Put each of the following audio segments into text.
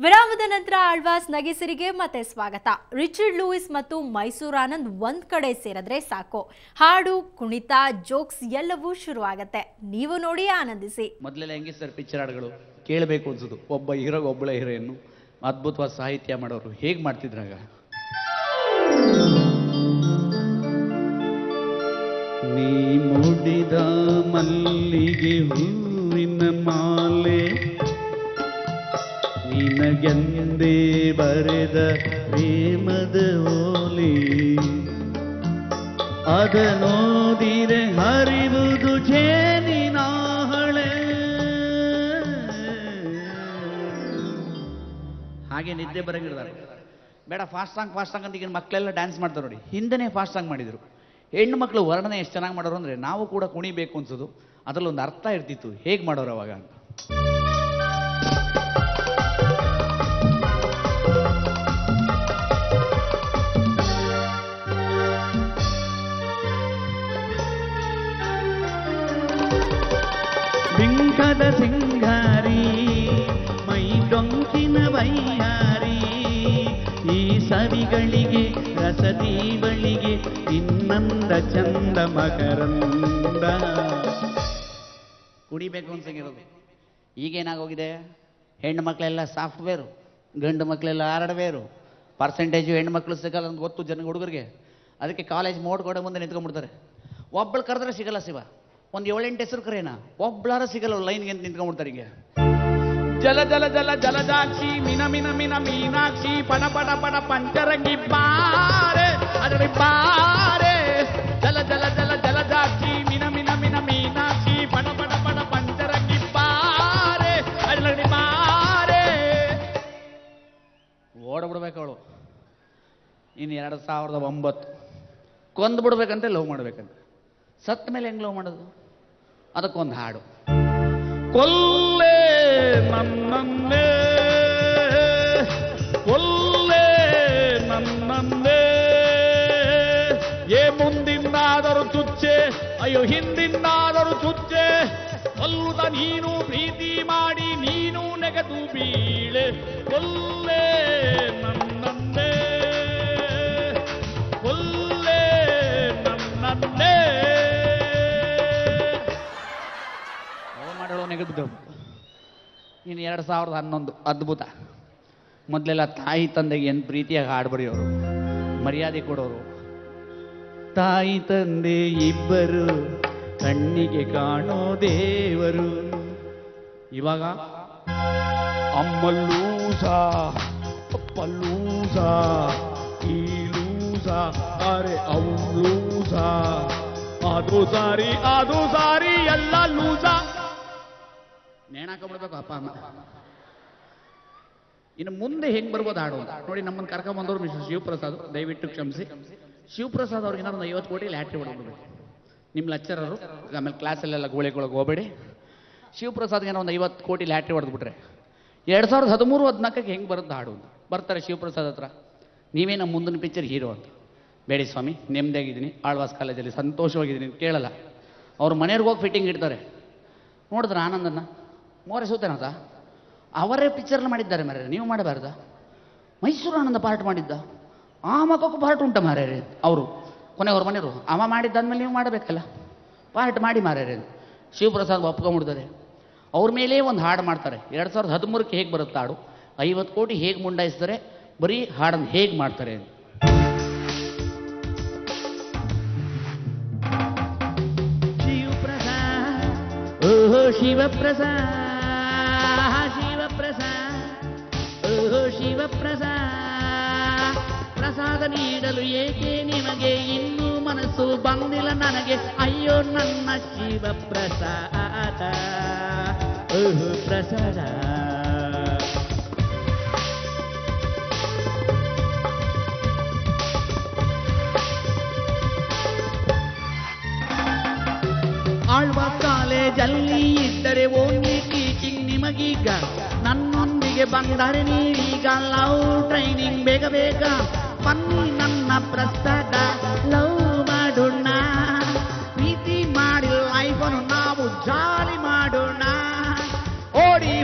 ವಿರಾಮದ ನಂತರ ಆಳ್ವಾಸ್ ನಗೆಸಿರಿಗೆ ಮತ್ತೆ ಸ್ವಾಗತ. ರಿಚರ್ಡ್ ಲೂಯಿಸ್ ಮತ್ತು ಮೈಸೂರು ಆನಂದ್ ಒಂದ್ ಕಡೆ ಸೇರಿದ್ರೆ ಸಾಕು, ಹಾಡು, ಕುಣಿತ, ಜೋಕ್ಸ್ ಎಲ್ಲವೂ ಶುರು ಆಗತ್ತೆ. ನೀವು ನೋಡಿ ಆನಂದಿಸಿ. ಮೊದಲೆಲ್ಲ ಹೆಂಗೆ ಸರ್ ಪಿಕ್ಚರ್ ಹಾಡುಗಳು ಕೇಳಬೇಕು ಅನ್ಸುದು. ಒಬ್ಬ ಹೀರೋಗೆ ಒಬ್ಬಳ ಹೀರೋಯನ್ನು ಅದ್ಭುತವಾದ ಸಾಹಿತ್ಯ ಮಾಡೋರು ಹೇಗೆ ಮಾಡ್ತಿದ್ರಾಗ. ನೀ ಮುಡಿದ ಮಲ್ಲಿಗೆ ಹೂವಿನ ಮಾಲೆ, ನಿನಗೆಂದೇ ಬರೆದ ಪ್ರೇಮದ ಓಲಿ, ಅದ ನೋಡಿರೆ ಹರಿವುದು ಜೇನಿನ ಹಳೆ. ಹಾಗೆ ನಿದ್ದೆ ಬರಂಗಿರ್ತಾರೆ. ಬೇಡ ಫಾಸ್ಟ್ ಸಾಂಗ್ ಅಂತ ಈಗ ಮಕ್ಕಳೆಲ್ಲ ಡ್ಯಾನ್ಸ್ ಮಾಡ್ತಾರೆ ನೋಡಿ. ಹಿಂದೆನೇ ಫಾಸ್ಟ್ ಸಾಂಗ್ ಮಾಡಿದ್ರು. ಹೆಣ್ಣು ಮಕ್ಕಳು ವರ್ಣನೆ ಎಷ್ಟು ಚೆನ್ನಾಗಿ ಮಾಡೋರು ಅಂದರೆ ನಾವು ಕೂಡ ಕುಣಿಬೇಕು ಅನ್ಸೋದು. ಅದರಲ್ಲಿ ಒಂದು ಅರ್ಥ ಇರ್ತಿತ್ತು ಹೇಗೆ ಮಾಡೋರು ಅವಾಗ ಅಂತ. ಬಿಂಕದ ಸಿಂಗಾರಿ ಮೈ ಡೊಂಕಿನ ಬೈಯಾರಿ, ಈ ಸವಿಗಳಿಗೆ ರಸದೀವಳಿಗೆ ಇನ್ನಂದ ಚಂದ ಮಕರಂದ. ಕುಡಿಬೇಕು ಅನ್ಸಂಗಿರೋದು. ಈಗೇನಾಗೋಗಿದೆ, ಹೆಣ್ಣು ಮಕ್ಕಳೆಲ್ಲ ಸಾಫ್ಟ್ವೇರು, ಗಂಡು ಮಕ್ಕಳೆಲ್ಲ ಹಾರ್ಡ್ವೇರು. ಪರ್ಸೆಂಟೇಜು ಹೆಣ್ಣು ಮಕ್ಕಳು ಸಿಗಲ್ಲ ಅಂತ ಗೊತ್ತು ಜನ ಹುಡುಗರಿಗೆ. ಅದಕ್ಕೆ ಕಾಲೇಜ್ ಮೋಡ್ ಕೊಡೋ ಮುಂದೆ ನಿಂತ್ಕೊಂಡ್ಬಿಡ್ತಾರೆ. ಒಬ್ಬಳು ಕರೆದ್ರೆ ಸಿಗಲ್ಲ ಶಿವ, ಒಂದು 7-8 ಹೆಸರು ಕರೇನಾ ಒಬ್ಳಾರ ಸಿಗಲ್ಲ, ಲೈನ್ಗೆ ಅಂತ ನಿಂತ್ಕೊಂಡ್ಬಿಡ್ತಾರೆ. ಹಿಂಗೆ ಜಲ ಜಲ ಜಲ ಜಲಜಾಕ್ಷಿ ಮಿನ ಮಿನ ಮಿನ ಮೀನಾಕ್ಷಿ ಪಣ ಪಣ ಪಣ ಪಂಚರಂಗಿ ಬಾರೆ ಅದರಿ ಬಾರೆ. ಜಲ ಜಲ ಜಲ ಜಲಜಾಕ್ಷಿ ಮಿನ ಮಿನ ಮಿನ ಮೀನಾಕ್ಷಿ ಪಣ ಪಣ ಪಣ ಪಂಚರಂಗಿ ಬಾರೆ ಅದರಿ ಬಾರೆ. ಓಡಬಿಡ್ಬೇಕು ಅವಳು. ಇನ್ನು 2009 ಕೊಂದು ಬಿಡ್ಬೇಕಂತೆ ಲವ್ ಮಾಡ್ಬೇಕಂತೆ. ಸತ್ತ ಮೇಲೆ ಹೆಂಗ್ ಲವ್ ಮಾಡೋದು? ಅದಕ್ಕೊಂದು ಹಾಡು. ಕೊಲ್ಲೆ ನನ್ನನ್ನೇ ಕೊಲ್ಲೆ ನನ್ನನ್ನೇ, ಏ ಮುಂದಿನಾದರೂ ಚುಚ್ಚೆ ಅಯ್ಯೋ ಹಿಂದಿನಾದರೂ ಚುಚ್ಚೆ, ಕೊಲ್ಲುದ ನೀನು ಪ್ರೀತಿ ಮಾಡಿ ನೀನು ನೆಗೆದು ಬೀಳೆ. ಕೊಲ್ಲೆ ನನ್ನನ್ನೇ ಕೊಲ್ಲೆ ನನ್ನನ್ನೇ. ನೆಗೆದು ಇನ್ನು 2011 ಅದ್ಭುತ. ಮೊದಲೆಲ್ಲ ತಾಯಿ ತಂದೆಗೆ ಏನು ಪ್ರೀತಿಯಾಗಿ ಹಾಡು ಬರೆಯೋರು, ಮರ್ಯಾದೆ ಕೊಡೋರು. ತಾಯಿ ತಂದೆ ಇಬ್ಬರು ಕಣ್ಣಿಗೆ ಕಾಣೋ ದೇವರು. ಇವಾಗ ಅಮ್ಮಲ್ಲೂಸ ಅಪ್ಪಲ್ಲೂಸ ಈ ಲೂಸ ಅರೆ ಅವಲೂಸ, ಅದು ಸಾರಿ ಎಲ್ಲ ಲೂಸ. ನೇಣಾಕೊಂಡ್ಬಿಡ್ಬೇಕು ಅಪ್ಪ ಅಮ್ಮ. ಇನ್ನು ಮುಂದೆ ಹೆಂಗೆ ಬರ್ಬೋದು ಹಾಡು ನೋಡಿ. ನಮ್ಮನ್ನು ಕರ್ಕೊಂಬಂದವರು ಮಿಸ್ಟರ್ ಶಿವಪ್ರಸಾದ್, ದಯವಿಟ್ಟು ಕ್ಷಮಿಸಿ. ಶಿವಪ್ರಸಾದ್ ಅವ್ರಿಗೆ ಏನಾದ್ರು 50 ಕೋಟಿ ಲ್ಯಾಟ್ರಿ ಹೊಡೆದ್ಬಿಡ್ಬೇಕು. ನಿಮ್ಮ ಲೆಕ್ಚರರು ಆಮೇಲೆ ಕ್ಲಾಸಲ್ಲೆಲ್ಲ ಗೋಳಿಗೊಳಗೆ ಹೋಗಬೇಡಿ. ಶಿವಪ್ರಸಾದ್ಗೆ ಏನೋ ಒಂದು 50 ಕೋಟಿ ಲ್ಯಾಟ್ರಿ ಹೊಡೆದ್ಬಿಟ್ರೆ 2013-14 ಹೆಂಗೆ ಬರುತ್ತೆ ಹಾಡು ಅಂತ ಬರ್ತಾರೆ ಶಿವಪ್ರಸಾದ್ ಹತ್ರ. ನೀವೇ ನಮ್ಮ ಮುಂದಿನ ಪಿಕ್ಚರ್ ಹೀರೋ ಅಂತ. ಬೇಡಿ ಸ್ವಾಮಿ, ನೆಮ್ಮದಿಯಾಗಿದ್ದೀನಿ, ಆಳ್ವಾಸ್ ಕಾಲೇಜಲ್ಲಿ ಸಂತೋಷವಾಗಿದ್ದೀನಿ ಕೇಳಲ್ಲ. ಅವ್ರ ಮನೆಯವ್ರಿಗೆ ಹೋಗಿ ಫಿಟ್ಟಿಂಗ್ ಇಡ್ತಾರೆ. ನೋಡಿದ್ರೆ ಆನಂದನ್ನ ಮೋರೆ ಸೂತೇನದ ಅವರೇ ಪಿಕ್ಚರ್ನ ಮಾಡಿದ್ದಾರೆ ಮಾರ್ಯಾರೆ, ನೀವು ಮಾಡಬಾರ್ದ? ಮೈಸೂರು ಆನಂದ ಪಾರ್ಟ್ ಮಾಡಿದ್ದ, ಆ ಮಕ್ಕಕ್ಕೂ ಪಾರ್ಟ್ ಉಂಟ ಮಾರ್ಯಾರೆ. ಅವರು ಕೊನೆಯವ್ರ ಮನೆಯವರು ಅವ ಮಾಡಿದ್ದಾದ್ಮೇಲೆ ನೀವು ಮಾಡಬೇಕಲ್ಲ, ಪಾರ್ಟ್ ಮಾಡಿ ಮಾರ್ಯಾರೆ. ಶಿವಪ್ರಸಾದ್ ಒಪ್ಕೊಂಡ್ಬಿಡ್ತಾರೆ. ಅವ್ರ ಮೇಲೆ ಒಂದು ಹಾಡು ಮಾಡ್ತಾರೆ. 2013ಕ್ಕೆ ಹೇಗೆ ಬರುತ್ತೆ ಹಾಡು, 50 ಕೋಟಿ ಹೇಗೆ ಮುಂಡಾಯಿಸ್ತಾರೆ, ಬರೀ ಹಾಡನ್ನು ಹೇಗೆ ಮಾಡ್ತಾರೆ. ಓಹೋ ಶಿವಪ್ರಸಾದ್ ಶಿವಪ್ರಸಾದ್ ಓಹೋ ಶಿವಪ್ರಸಾದ್, ಪ್ರಸಾದ ನೀಡಲು ಏಕೆ ನಿಮಗೆ ಇನ್ನೂ ಮನಸ್ಸು ಬಂದಿಲ್ಲ ನನಗೆ, ಅಯ್ಯೋ ನನ್ನ ಶಿವಪ್ರಸಾದ ಓಹೋ ಪ್ರಸಾದ. ಆಳ್ವಾಸ್ ಕಾಲೇಜಲ್ಲಿ ಇದ್ದರೆ ಓನ್ಲಿ ಟೀಚಿಂಗ್ ನಿಮಗೀಗ, ನನ್ನೊಂದಿಗೆ ಬಂದರೆ ನೀವೀಗ ಲವ್ ಟ್ರೈನಿಂಗ್ ಬೇಗ ಬೇಗ ಬನ್ನಿ ನನ್ನ ಪ್ರಸಾದ. ಲವ್ ಮಾಡೋಣ, ಪ್ರೀತಿ ಮಾಡಿ ಲೈಫನ್ನು ನಾವು ಜಾಲಿ ಮಾಡೋಣ, ಓಡಿ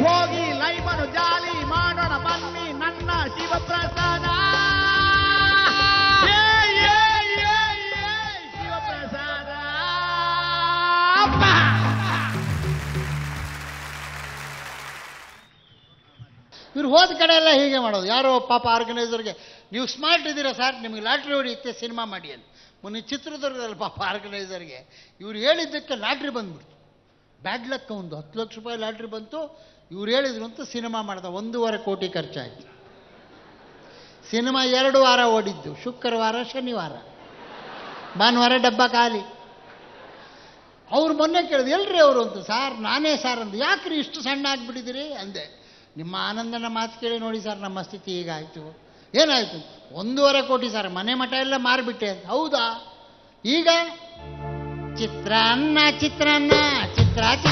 ಇವ್ರು ಹೋದ ಕಡೆ ಎಲ್ಲ ಹೀಗೆ ಮಾಡೋದು. ಯಾರೋ ಪಾಪ ಆರ್ಗನೈಸರ್ಗೆ, ನೀವು ಸ್ಮಾರ್ಟ್ ಇದ್ದೀರಾ ಸರ್, ನಿಮಗೆ ಲಾಟ್ರಿ ಹೊಡೆಯುತ್ತೆ, ಸಿನಿಮಾ ಮಾಡಿ ಅಂತ. ಮೊನ್ನೆ ಚಿತ್ರದುರ್ಗದಲ್ಲಿ ಪಾಪ ಆರ್ಗನೈಸರ್ಗೆ ಇವ್ರು ಹೇಳಿದ್ದಕ್ಕೆ ಲಾಟ್ರಿ ಬಂದ್ಬಿಡ್ತು. ಬ್ಯಾಡ್ ಲಕ್, ಒಂದು 10 ಲಕ್ಷ ರೂಪಾಯಿ ಲಾಟ್ರಿ ಬಂತು. ಇವ್ರು ಹೇಳಿದ್ರು ಅಂತ ಸಿನಿಮಾ ಮಾಡ್ದ. 1.5 ಕೋಟಿ ಖರ್ಚಾಯಿತು. ಸಿನಿಮಾ 2 ವಾರ ಓಡಿದ್ದು, ಶುಕ್ರವಾರ ಶನಿವಾರ, ಭಾನುವಾರ ಡಬ್ಬ ಖಾಲಿ. ಅವ್ರು ಮೊನ್ನೆ ಕೇಳಿದ್ರು, ಎಲ್ರಿ ಅವರು ಅಂತ. ಸಾರ್ ನಾನೇ ಸಾರ್ ಅಂದು. ಯಾಕ್ರಿ ಇಷ್ಟು ಸಣ್ಣ ಆಗಿಬಿಟ್ಟಿದ್ದೀರಿ ಅಂದೆ. ನಿಮ್ಮ ಆನಂದನ ಮಾತು ಕೇಳಿ ನೋಡಿ ಸರ್, ನಮ್ಮ ಸ್ಥಿತಿ ಹೀಗಾಯಿತು. ಏನಾಯಿತು? 1.5 ಕೋಟಿ ಸರ್, ಮನೆ ಮಠ ಎಲ್ಲ ಮಾರಿಬಿಟ್ಟೆ ಅಂತ. ಹೌದಾ? ಈಗ ಚಿತ್ರಾನ್ನ ಚಿತ್ರಾನ್ನ ಚಿತ್ರಾನ್ನ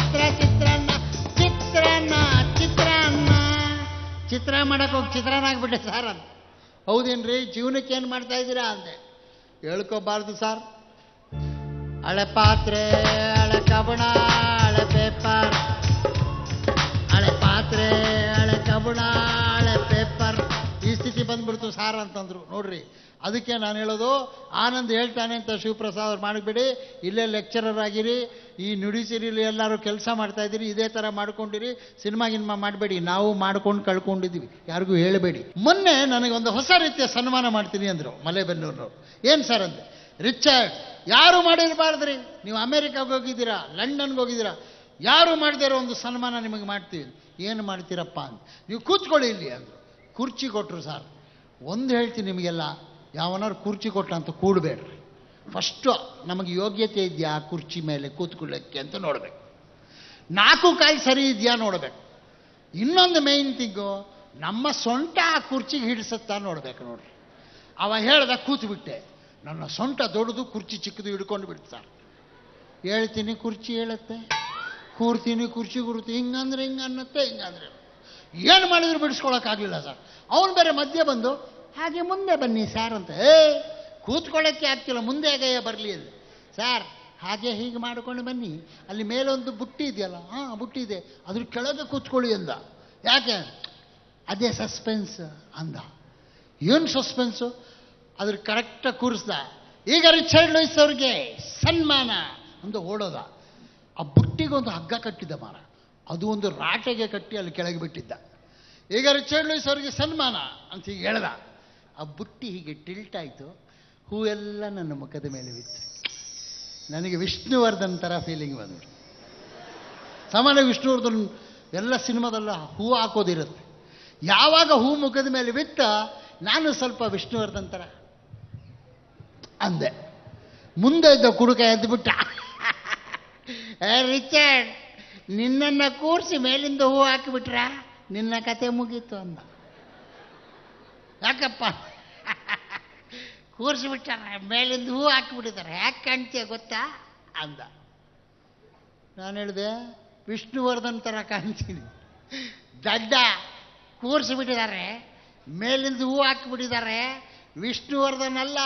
ಚಿತ್ರ ಮಾಡಕ್ಕೆ ಹೋಗಿ ಚಿತ್ರಾನ್ನ ಆಗ್ಬಿಟ್ಟೆ ಸರ್ ಅಂತ. ಹೌದೇನ್ರಿ? ಜೀವನಕ್ಕೆ ಏನು ಮಾಡ್ತಾ ಇದ್ದೀರಾ ಅಂದೆ. ಹೇಳ್ಕೋಬಾರ್ದು ಸರ್. ಹಳೆ ಪಾತ್ರೆ, ಹಳೆ ಕಬ್ಬಣ, ಹಳೆ ಪೇಪರ್, ಹಳೆ ಪಾತ್ರೆ, ಹಳೆ ಕಬ್ಬಣ, ಹಳೆ ಪೇಪರ್, ಈ ಸ್ಥಿತಿ ಬಂದ್ಬಿಡ್ತು ಸಾರ್ ಅಂತಂದ್ರು. ನೋಡ್ರಿ, ಅದಕ್ಕೆ ನಾನು ಹೇಳೋದು, ಆನಂದ್ ಹೇಳ್ತಾನೆ ಅಂತ ಶಿವಪ್ರಸಾದ್ ಅವ್ರು ಮಾಡಬೇಡಿ. ಇಲ್ಲೇ ಲೆಕ್ಚರರ್ ಆಗಿರಿ, ಈ ನುಡಿಸಿರಿಲಿ ಎಲ್ಲರೂ ಕೆಲಸ ಮಾಡ್ತಾ ಇದ್ದೀರಿ, ಇದೇ ಥರ ಮಾಡ್ಕೊಂಡಿರಿ. ಸಿನಿಮಾ ಮಾಡಬೇಡಿ. ನಾವು ಮಾಡ್ಕೊಂಡು ಕಳ್ಕೊಂಡಿದ್ದೀವಿ, ಯಾರಿಗೂ ಹೇಳಬೇಡಿ. ಮೊನ್ನೆ ನನಗೊಂದು ಹೊಸ ರೀತಿಯ ಸನ್ಮಾನ ಮಾಡ್ತೀನಿ ಅಂದರು ಮಲೆಬೆನ್ನೂರಿನವ್ರು. ಏನು ಸರ್ ಅಂದೆ. ರಿಚರ್ಡ್, ಯಾರು ಮಾಡಿರಬಾರ್ದ್ರಿ, ನೀವು ಅಮೇರಿಕಾಗೆ ಹೋಗಿದ್ದೀರಾ, ಲಂಡನ್ಗೆ ಹೋಗಿದ್ದೀರಾ, ಯಾರು ಮಾಡದೇ ಇರೋ ಒಂದು ಸನ್ಮಾನ ನಿಮಗೆ ಮಾಡ್ತೀವಿ. ಏನು ಮಾಡ್ತೀರಪ್ಪ ಅಂತ. ನೀವು ಕೂತ್ಕೊಳ್ಳಿ ಇಲ್ಲಿ ಅಂದರು. ಕುರ್ಚಿ ಕೊಟ್ಟರು ಸರ್. ಒಂದು ಹೇಳ್ತೀನಿ ನಿಮಗೆಲ್ಲ, ಯಾವನಾರು ಕುರ್ಚಿ ಕೊಟ್ಟ ಅಂತ ಕೂಡಬೇಡ್ರಿ. ಫಸ್ಟು ನಮಗೆ ಯೋಗ್ಯತೆ ಇದೆಯಾ ಆ ಕುರ್ಚಿ ಮೇಲೆ ಕೂತ್ಕೊಳ್ಳೋಕ್ಕೆ ಅಂತ ನೋಡಬೇಕು. 4 ಕಾಲು ಸರಿ ಇದೆಯಾ ನೋಡಬೇಕು. ಇನ್ನೊಂದು ಮೇಯ್ನ್ ಥಿಂಗು, ನಮ್ಮ ಸೊಂಟ ಆ ಕುರ್ಚಿಗೆ ಹಿಡಿಸುತ್ತಾ ನೋಡಬೇಕು. ನೋಡ್ರಿ, ಅವ ಹೇಳ್ದ ಕೂತ್ಬಿಟ್ಟೆ. ನನ್ನ ಸೊಂಟ ದೊಡ್ಡದು, ಕುರ್ಚಿ ಚಿಕ್ಕದು, ಹಿಡ್ಕೊಂಡು ಬಿಡ್ತು ಸರ್. ಹೇಳ್ತೀನಿ ಕುರ್ಚಿ ಹೇಳುತ್ತೆ, ಕೂರ್ತೀನಿ ಕುರ್ಚಿ ಗುರುತು, ಹಿಂಗಂದ್ರೆ ಹಿಂಗೆ ಅನ್ನತ್ತೆ, ಹಿಂಗಂದ್ರೆ ಏನು ಮಾಡಿದ್ರು ಬಿಡಿಸ್ಕೊಳಕ್ಕಾಗಲಿಲ್ಲ ಸರ್. ಅವನು ಬೇರೆ ಮಧ್ಯೆ ಬಂದು, ಹಾಗೆ ಮುಂದೆ ಬನ್ನಿ ಸರ್ ಅಂತ. ಕೂತ್ಕೊಳ್ಳೋಕ್ಕೆ ಆಗ್ತಿಲ್ಲ, ಮುಂದೆ ಹೇಗೆ ಬರಲಿ ಅಂದೆ. ಸರ್ ಹಾಗೆ ಹೀಗೆ ಮಾಡ್ಕೊಂಡು ಬನ್ನಿ, ಅಲ್ಲಿ ಮೇಲೊಂದು ಬುಟ್ಟಿ ಇದೆಯಲ್ಲ, ಹಾಂ ಬುಟ್ಟಿ ಇದೆ, ಅದ್ರ ಕೆಳಗೆ ಕೂತ್ಕೊಳ್ಳಿ ಅಂದ. ಯಾಕೆ? ಅದೇ ಸಸ್ಪೆನ್ಸ್ ಅಂದ. ಏನು ಸಸ್ಪೆನ್ಸು? ಅದ್ರ ಕರೆಕ್ಟಾಗಿ ಕೂರಿಸ್ದ. ಈಗ ರಿಚರ್ಡ್ ಲೂಯಿಸ್ ಅವ್ರಿಗೆ ಸನ್ಮಾನ ಅಂತ ಓಡೋದ. ಆ ಬುಟ್ಟಿಗೊಂದು ಹಗ್ಗ ಕಟ್ಟಿದ್ದ ಮಾರ, ಅದು ಒಂದು ರಾಟೆಗೆ ಕಟ್ಟಿ ಅಲ್ಲಿ ಕೆಳಗೆ ಬಿಟ್ಟಿದ್ದ. ಈಗ ರಿಚರ್ಡ್ ಲೂಯಿಸ್ ಅವ್ರಿಗೆ ಸನ್ಮಾನ ಅಂತ ಹೀಗೆ ಹೇಳ್ದ. ಆ ಬುಟ್ಟಿ ಹೀಗೆ ಟಿಲ್ಟ್ ಆಯಿತು, ಹೂವೆಲ್ಲ ನನ್ನ ಮುಖದ ಮೇಲೆ ಬಿತ್ತು. ನನಗೆ ವಿಷ್ಣುವರ್ಧನ್ ಥರ ಫೀಲಿಂಗ್ ಬಂದ್ಬಿಟ್ಟು. ಸಾಮಾನ್ಯ ವಿಷ್ಣುವರ್ಧನ್ ಎಲ್ಲ ಸಿನಿಮಾದಲ್ಲ ಹೂ ಹಾಕೋದಿರುತ್ತೆ. ಯಾವಾಗ ಹೂ ಮುಖದ ಮೇಲೆ ಬಿತ್ತ, ನಾನು ಸ್ವಲ್ಪ ವಿಷ್ಣುವರ್ಧನ್ ಥರ ಅಂದೆ. ಮುಂದೆ ಇದ್ದ ಕುಡುಕ ಎದ್ದುಬಿಟ್ಟ. ರಿಚರ್ಡ್, ನಿನ್ನನ್ನು ಕೂರಿಸಿ ಮೇಲಿಂದ ಹೂ ಹಾಕಿಬಿಟ್ರ, ನಿನ್ನ ಕತೆ ಮುಗೀತು ಅಂದ. ಯಾಕಪ್ಪ? ಕೂರಿಸಿಬಿಟ್ಟಾರ, ಮೇಲಿಂದ ಹೂ ಹಾಕಿಬಿಟ್ಟಿದ್ದಾರೆ, ಯಾಕೆ ಕಾಣ್ತೀಯ ಗೊತ್ತಾ ಅಂದ. ನಾನು ಹೇಳಿದೆ, ವಿಷ್ಣುವರ್ಧನ್ ಥರ ಕಾಣ್ತೀನಿ. ದಡ್ಡ, ಕೂರಿಸಿಬಿಟ್ಟಿದ್ದಾರೆ, ಮೇಲಿಂದ ಹೂ ಹಾಕಿಬಿಟ್ಟಿದ್ದಾರೆ, ವಿಷ್ಣುವರ್ಧನ್ ಅಲ್ಲ,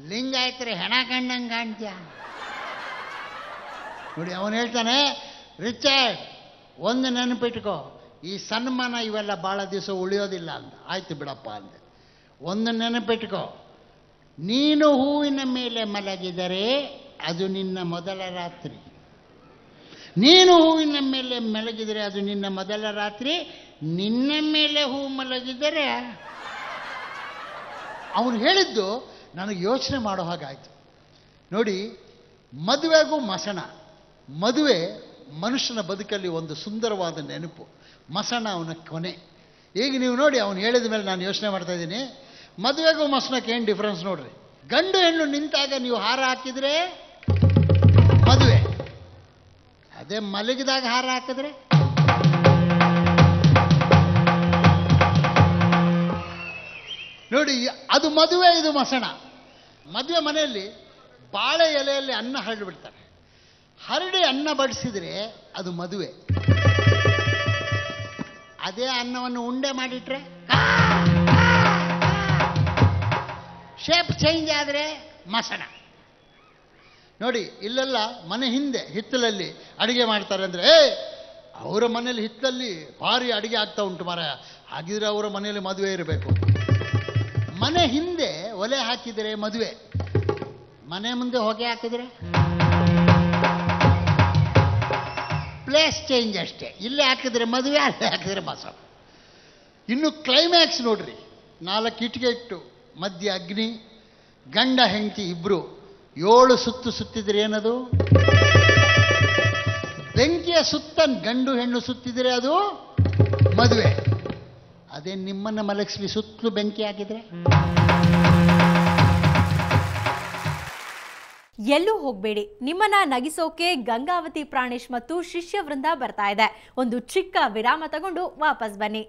ಲಿಂಗಾಯತರೆ ಹೆಣ ಕಂಡಂಗೆ ಕಾಣ್ತೀಯ. ನೋಡಿ, ಅವನು ಹೇಳ್ತಾನೆ, ರಿಚರ್ಡ್ ಒಂದು ನೆನಪಿಟ್ಕೋ, ಈ ಸನ್ಮಾನ ಇವೆಲ್ಲ ಭಾಳ ದಿವಸ ಉಳಿಯೋದಿಲ್ಲ ಅಂತ. ಆಯ್ತು ಬಿಡಪ್ಪ ಅಂದೆ. ಒಂದು ನೆನಪಿಟ್ಕೋ, ನೀನು ಹೂವಿನ ಮೇಲೆ ಮಲಗಿದರೆ ಅದು ನಿನ್ನ ಮೊದಲ ರಾತ್ರಿ. ನೀನು ಹೂವಿನ ಮೇಲೆ ಮಲಗಿದರೆ ಅದು ನಿನ್ನ ಮೊದಲ ರಾತ್ರಿ. ನಿನ್ನ ಮೇಲೆ ಹೂ ಮಲಗಿದರೆ, ಅವನು ಹೇಳಿದ್ದು ನನಗೆ ಯೋಚನೆ ಮಾಡೋ ಹಾಗಾಯಿತು. ನೋಡಿ, ಮದುವೆಗೂ ಮಸಣ. ಮದುವೆ ಮನುಷ್ಯನ ಬದುಕಲ್ಲಿ ಒಂದು ಸುಂದರವಾದ ನೆನಪು, ಮಸಣ ಅವನ ಕೊನೆ. ಈಗ ನೀವು ನೋಡಿ, ಅವನು ಹೇಳಿದ ಮೇಲೆ ನಾನು ಯೋಚನೆ ಮಾಡ್ತಾ ಇದ್ದೀನಿ, ಮದುವೆಗೂ ಮಸಣಕ್ಕೆ ಏನು ಡಿಫ್ರೆನ್ಸ್ ನೋಡ್ರಿ. ಗಂಡು ಹೆಣ್ಣು ನಿಂತಾಗ ನೀವು ಹಾರ ಹಾಕಿದ್ರೆ ಮದುವೆ, ಅದೇ ಮಲಗಿದಾಗ ಹಾರ ಹಾಕಿದ್ರೆ ನೋಡಿ, ಅದು ಮದುವೆ, ಇದು ಮಸಣ. ಮದುವೆ ಮನೆಯಲ್ಲಿ ಬಾಳೆ ಎಲೆಯಲ್ಲಿ ಅನ್ನ ಹರಡಿಬಿಡ್ತಾರೆ. ಹರಡಿ ಅನ್ನ ಬಡಿಸಿದ್ರೆ ಅದು ಮದುವೆ. ಅದೇ ಅನ್ನವನ್ನು ಉಂಡೆ ಮಾಡಿಟ್ರೆ, ಶೇಪ್ ಚೇಂಜ್ ಆದರೆ ಮಸಣ. ನೋಡಿ, ಇಲ್ಲೆಲ್ಲ ಮನೆ ಹಿಂದೆ ಹಿತ್ತಲಲ್ಲಿ ಅಡುಗೆ ಮಾಡ್ತಾರೆ ಅಂದರೆ, ಅವರ ಮನೇಲಿ ಹಿತ್ತಲಲ್ಲಿ ಭಾರಿ ಅಡುಗೆ ಆಗ್ತಾ ಉಂಟು ಮಾರ, ಹಾಗಿದ್ರೆ ಅವರ ಮನೆಯಲ್ಲಿ ಮದುವೆ ಇರಬೇಕು. ಮನೆ ಹಿಂದೆ ಒಲೆ ಹಾಕಿದರೆ ಮದುವೆ, ಮನೆ ಮುಂದೆ ಹೊಗೆ ಹಾಕಿದರೆ ಪ್ಲೇಸ್ ಚೇಂಜ್ ಅಷ್ಟೇ. ಇಲ್ಲೇ ಹಾಕಿದ್ರೆ ಮದುವೆ, ಅಲ್ಲೇ ಹಾಕಿದ್ರೆ ಮಸಣ. ಇನ್ನು ಕ್ಲೈಮ್ಯಾಕ್ಸ್ ನೋಡ್ರಿ, 4 ಇಟ್ಟಿಗೆ ಇಟ್ಟು ಮಧ್ಯ ಅಗ್ನಿ, ಗಂಡ ಹೆಂಡತಿ ಇಬ್ರು 7 ಸುತ್ತು ಸುತ್ತಿದ್ರೆ ಏನದು? ಬೆಂಕಿಯ ಸುತ್ತ ಗಂಡು ಹೆಣ್ಣು ಸುತ್ತಿದ್ರೆ ಅದು ಮದುವೆ. ಅದೇ ನಿಮ್ಮನ್ನ ಮಲಗಿಸ್ಲಿ ಸುತ್ತಲೂ ಬೆಂಕಿ ಹಾಕಿದ್ರೆ? ಎಲ್ಲೂ ಹೋಗಬೇಡಿ, ನಿಮ್ಮನ್ನ ನಗಿಸೋಕೆ ಗಂಗಾವತಿ ಪ್ರಾಣೇಶ್ ಮತ್ತು ಶಿಷ್ಯ ವೃಂದ ಬರ್ತಾ ಇದೆ. ಒಂದು ಚಿಕ್ಕ ವಿರಾಮ ತಗೊಂಡು ವಾಪಸ್ ಬನ್ನಿ.